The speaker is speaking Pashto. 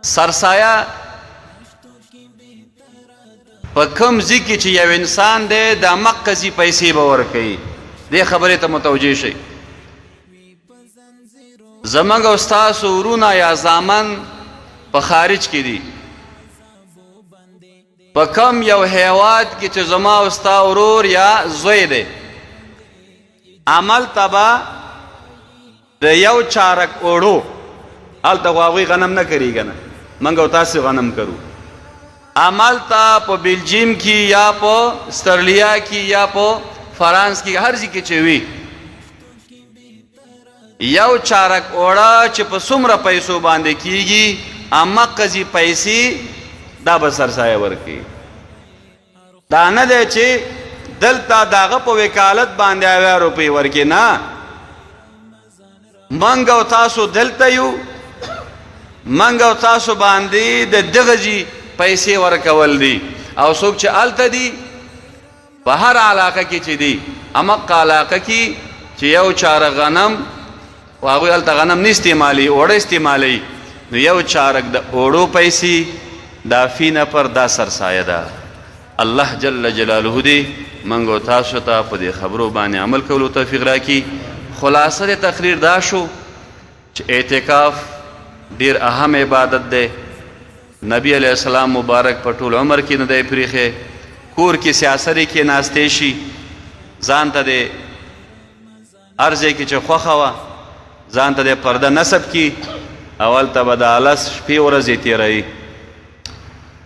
سرسایه په کوم ځای کې چې یو انسان دی د مقصي پیسې به ورکوي. دې خبرې ته متوجه شئ. زموږ او ستاسو ورونه یا زامن په خارج کې دي، په کم یو هیواد کې چې زما او ستا ورور یا زوی دی، عمل تبا د یو چارک اوړو هلته خو هغوی غنم نه کري که نه، موږ او تاسې غنم کرو. عمل ته په بلجیم کې یا په استرالیا کې یا په فرانس کې هر ځای کې چې وي یو چارک اوړه چې په څومره پیسو باندې کیږي امقضي پیسې دا به سرسایه ورکوي. دا نه دی چې دلته د هغه په وکالت باندې 80 روپۍ ورکړي، نه، موږ او تاسو دلته یو، موږ او تاسو باندې د دغه ځای پیسې ورکول دي. او څوک چې هلته دي په هر علاقه کې چې دي، امقه علاقه کې چې یو چارک غنم و هغوی هلته غنم نه استعمالوي، اوړه استعمالوي، نو یو چارک د اوړو پیسې دا فی نفر دا سرسایه ده. الله جل جلاله دې موږ او تاسو ته په دې خبرو باندې عمل کولو توفیق راکړي. خلاصه د تقریر دا شو چې اعتکاف ډیر اهم عبادت دی. نبی علیہ السلام مبارک په ټول عمر کې نه دی پریښی. کور کې سیاسري کې ناستې شي، ځان ته د هر ځای کې چې خوښه وه ځان ته د پرده نصب کي، اول ته به د آلس شپې ورځې تېروي.